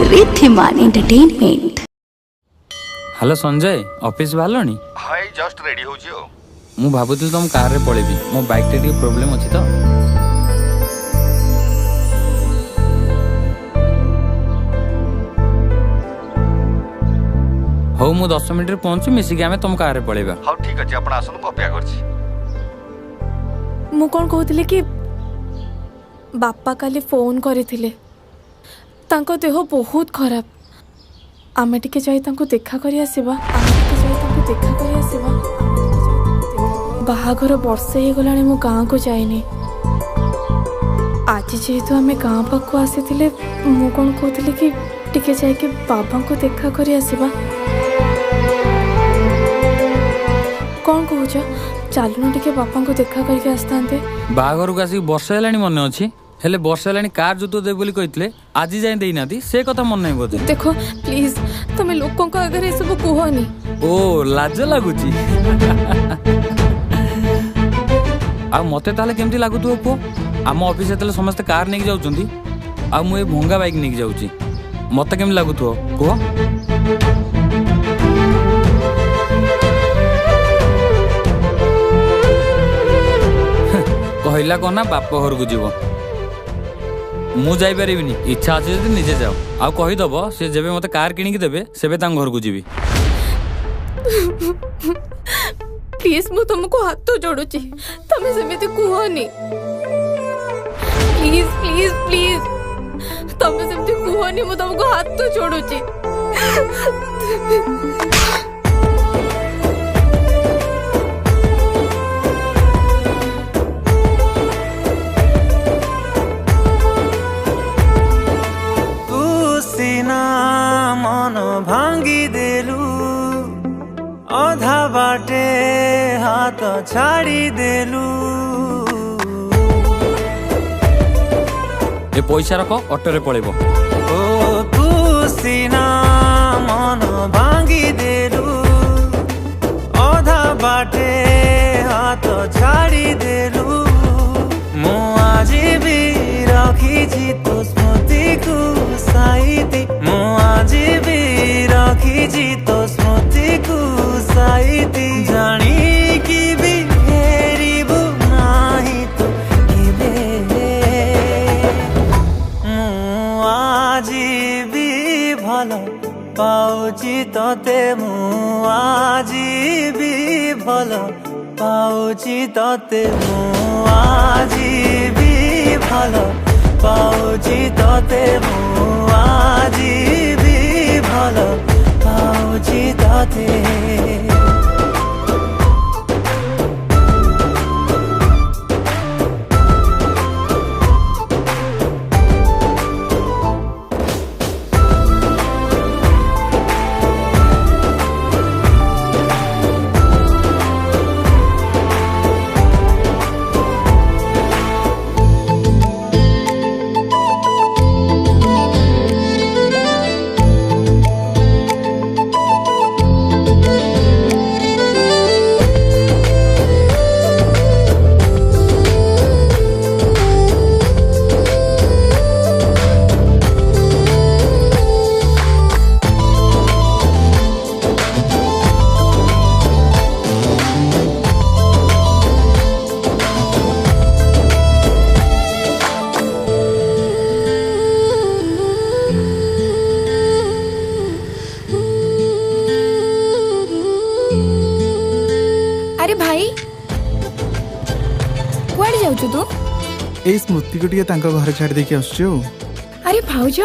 रीतिमान entertainment. Hello Sanjay, office बाहरलनी? Hi just ready हो जियो। मु भाबुଥିଲି तुम कार रे पळेबी, मो बाइक टे टी प्रॉब्लम अछि तो। हो मु 10 मिनिट रे पहुंची, मिसी के हमें तुम कार रे पळेबा। हाउ ठीक अछि, आपण आसन को अपेक्षा करछि। मु कोन कहउतले कि बापा काली फोन करिथिले, तांको देह बहुत खराब। आमे टिके जाई तांको देखा करी आसीबा। बाहाघर वर्षे हे गलाणी मु गाँ को जाइनी। आज जेहेतु आमे गाँ पाखु आसीथिले, मु कोन कहउतले कि टिके जाई के बाबा को देखा करी आसीबा। कौन कहूछ, चालुन टिके बापा को देखा करके आस्तांते। बाहाघर को आसी वर्ष हेलानी मने अछि, हेले वर्ष हेलानी कार जुतो दे बोली कहितले, आज जाय देई नादी, से कथा मन नै बोधे। देखो प्लीज तमे लोकों का अगर ए सब कहनी। ओ लाज लागुची। आ मते ताले केमती लागुतो पो? आम ऑफिस एतले समस्त कार नेक जाउचंदी, आ मु ए भंगा बाइक नेक जाउची, मते केम लागुतो को? कहला कोना बाप घर को जीव, मु जाई परिबिनी। इच्छा अछि जदि निजे जाओ, आ कहि दबो से जेबे मते कार किनि के देबे सेबे तांग घर को जीवी। प्लीज मु तुमको हाथ तो जोड़ुची, तमे सेमिति कुहनी। प्लीज प्लीज प्लीज तमे सेमिति कुहनी, मु तुमको हाथ तो जोड़ुची। मन भांगी देलू, अधा बाटे हाथ छाड़ी देलू। ए पैसा रख, ऑटो रे पळेबो। ओ तू सीना मन भांगी देलू, अधा बाटे हाथ छाड़ी देलू। मु आज भी रखी तो स्मृति को साइती, मु आज भी रखी तो स्मृति को साइती। जानी कि भी फेरिबु नाही तो केबे, मु आज भी भलो पाउची तते। मु आज भी भलो पाउची तते। मु आज भी भलो पाउची तते। मु आज भी भलो पाउची तते। अरे भाई कुआड़े जाउछु तू? ए स्मृति को टिके तांका घर छाड़ देके आछो। अरे भाउज,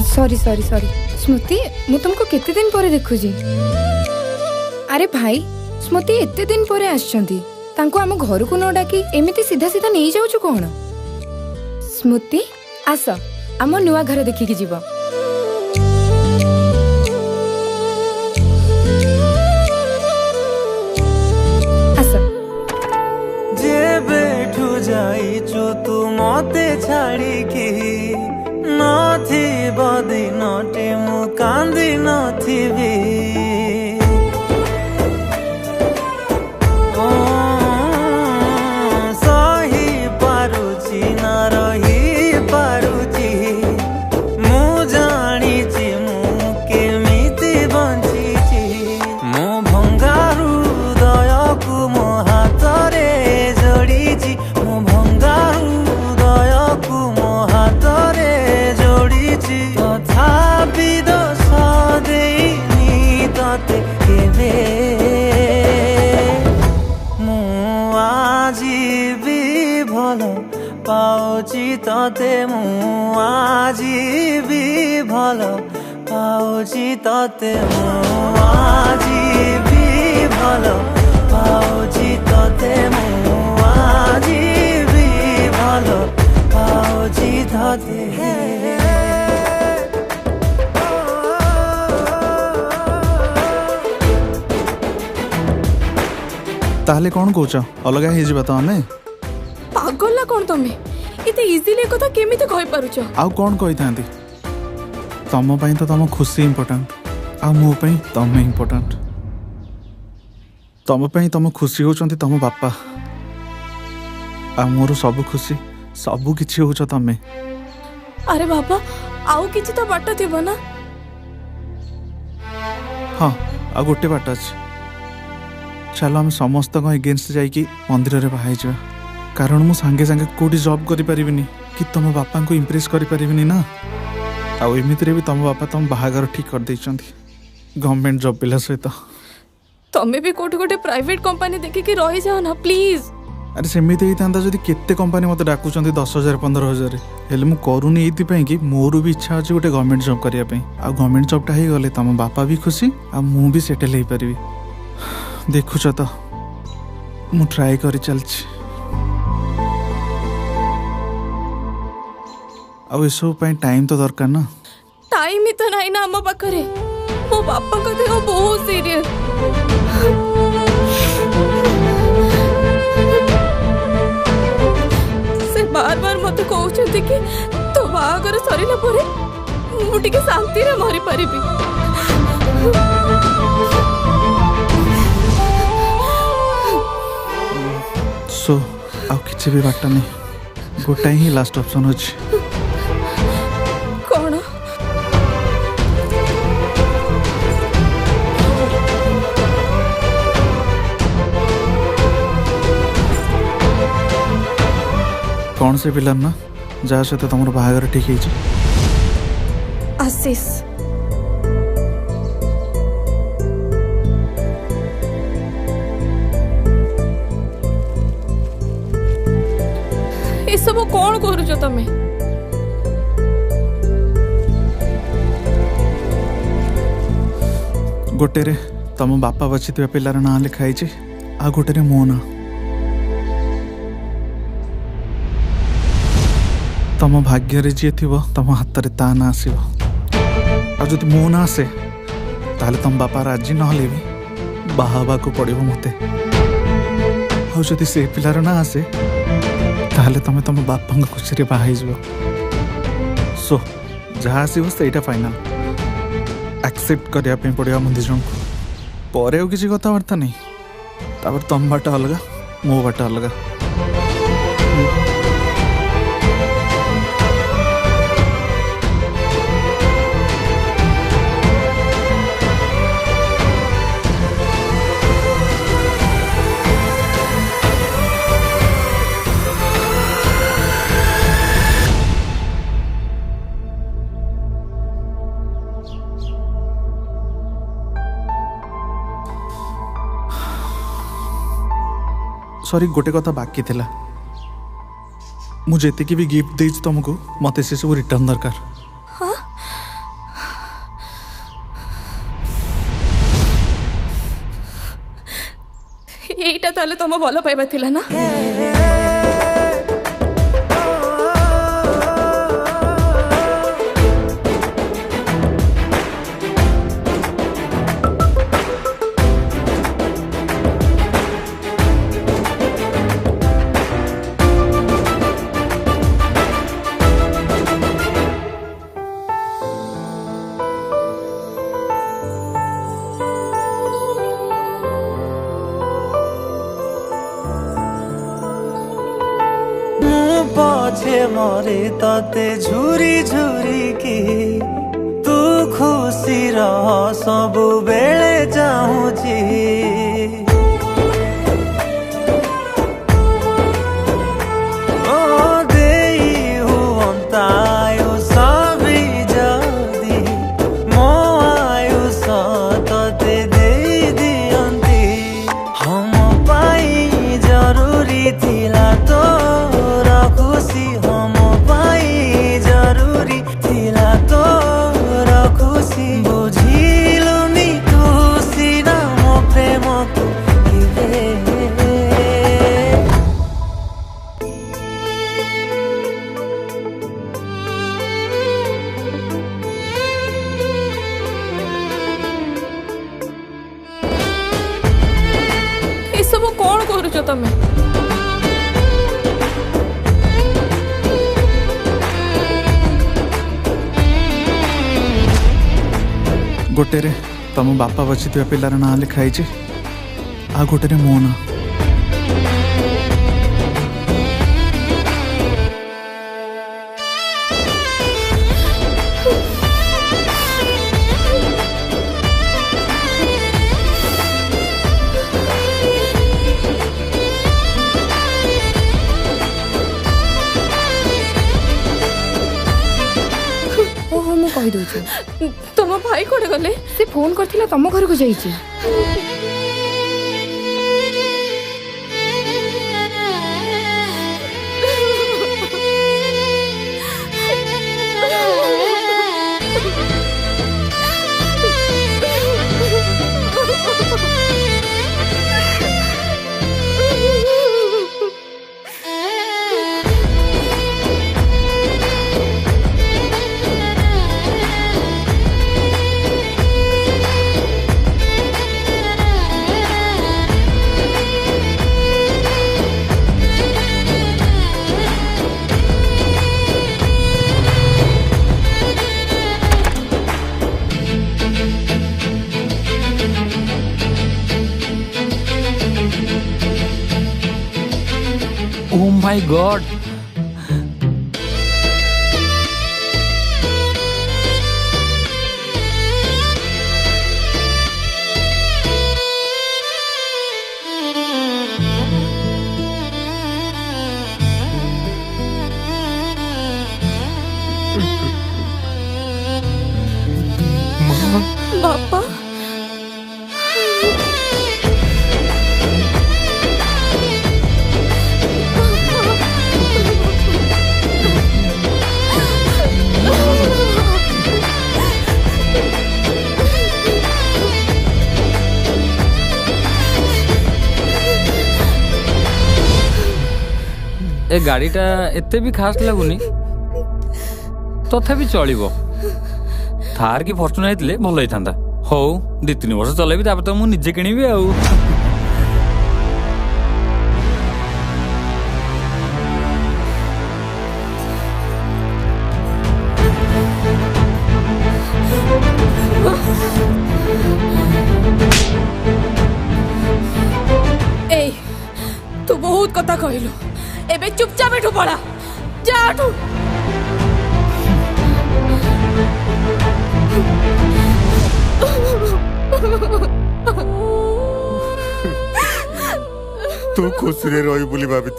सॉरी सॉरी सॉरी। स्मृति मु तुमको केते दिन परे देखुजी। अरे भाई स्मृति एते दिन परे आछंती, तांको हम घर को न डाकी एमिति सीधा सीधा नहीं जाउछु कोन? स्मृति आस, हम नुआ घर देखि के जीव। जाइचु तू मते छाड़ी की नथी बदी नटे मु कांदी नथिबी। पारुची न रही पारुची मु जानी पाउची तते मु आजी भी भल पाउची तते मु आजी भी भल पाउची तते मु आजी भी भल पाउची तते ताहले कौन कौच अलग हो तो आमे पागल ना कौन तमे इते इजीली कथा केमिते कहि पारुछ आउ कौन कही था तम पई तो तम खुशी इम्पोर्टेंट आ मो पई तमे इम्पोर्टेंट तम पई तम खुशी होचंती तम बापा आ मोर सब खुशी सब किछि होच तमे। अरे बाबा आउ किछि तो बाट थिबो ना हाँ आ गोटे बाट अछि चलो आम समस्त एगेन्स्ट जाइकी मंदिर रे बाहाई जा कारण मु सांगे सांगे कोठी जॉब करि परिबिनी कि तम बापा को इम्प्रेस करि परिबिनी ना आ एमितिरे भी तम बापा तम बाहागर ठीक कर दैचंती गवर्नमेंट जॉब पिला सहित तमे भी कोठी कोठी प्राइवेट कंपनी देखि के रहि जाओ ना प्लीज। अरे सेमिति ही था जदि केते कंपनी मते डाकुचंती 10,000 15,000 हेले मु करूनी एति पई कि मोर भी इच्छा अछि गोटे गवर्नमेंट जॉब करिया पई आ गवर्नमेंट जॉब टा हे गले तम बापा भी खुशी आ मु भी सेटल हे परिबी देखुच तो मु ट्राई करी चलछि आ एसो पई टाइम तो दरकार ना टाइम ही तो नहीं ना हम पाखरे मो बापा का देह बहुत सीरियस से बार बार मते कहउछंती कि तो बाहागर सरिला परे मु टिके शांति रे मरि परिबी सो आउ किछि भी बाटा नहीं गोटाई ही लास्ट ऑप्शन अछि कौन कौन से पिलर ना जहाँ सहित तुम बाहागर ठीक है आशीष ये सब कौन करुଛ तमे गोटे रे तम बापा बची पिलार ना लिखाई आ गोटे रे मो ना तम भाग्य रे जी थी तम हाथ रे ता ना आसो आ जदि मो ना आसे ताले तम बापा राजी नहले भी बाहाबा को पड़ो मते आ जदि से पिलार ना आसे ताले तमे तम बापा खुशी रे बाहाई जब सो जहाँ आसो सहीटा फाइनाल एक्सेप्ट करने पड़ा हम दी जन पर किसी कथबार्ता नहीं तापर तम बाट अलग मो बाट अलग सॉरी गोटे कथा बाकी थिला मुझे भी गिफ्ट दे तुमको मत से सब रिटर्न दरकार एटा ताले तुम भल पाइबा थिला ना पछे मरे तते झुरी झुरी की तू खुशी रह सबु बेले चाहूची ओ देई हुअंतायु सभी जदी मो आयुष तते देई दियंती हम पाई जरूरी थिला तो खुशी तमें गोटे रे तुम बापा बची पिलार ना लिखाई आ गोटे मो ना ओहो मु कहि दउछु तुम भाई कोड़े गले से फोन करथिला तम घर को जाईची ओ माय गॉड बापा ए गाड़ीटा एते भी खास लगुनी तथापि चलिबो थार की फॉर्च्यूनर आइतले भल होइथांदा हो 2-3 वर्ष चलेबी तापर तो मु निजे किनिबी आउ ए तू बहुत कथा कहलु एबे चुपचाप एठू पड़ा जा एठू तू खुशी रही बोली भाभी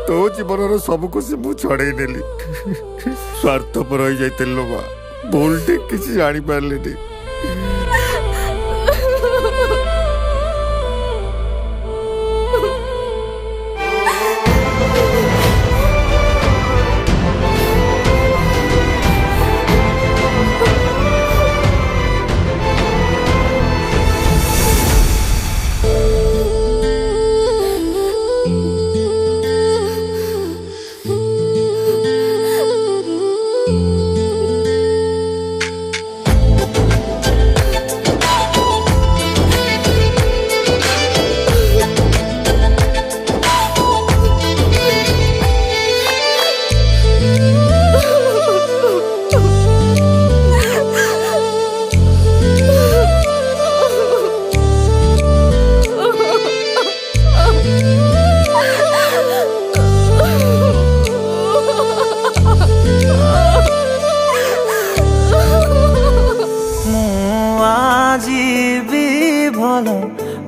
तो जीवन सब खुशी मु छड़े नेली स्वार्थपर हो जाइल माँ भूल ठीक किसी जानी पारे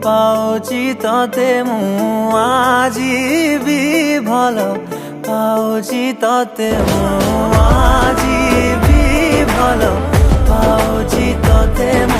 पाउची तते मु आजी भी भल पाउची तते मु आजी भी भल पाउची तते मु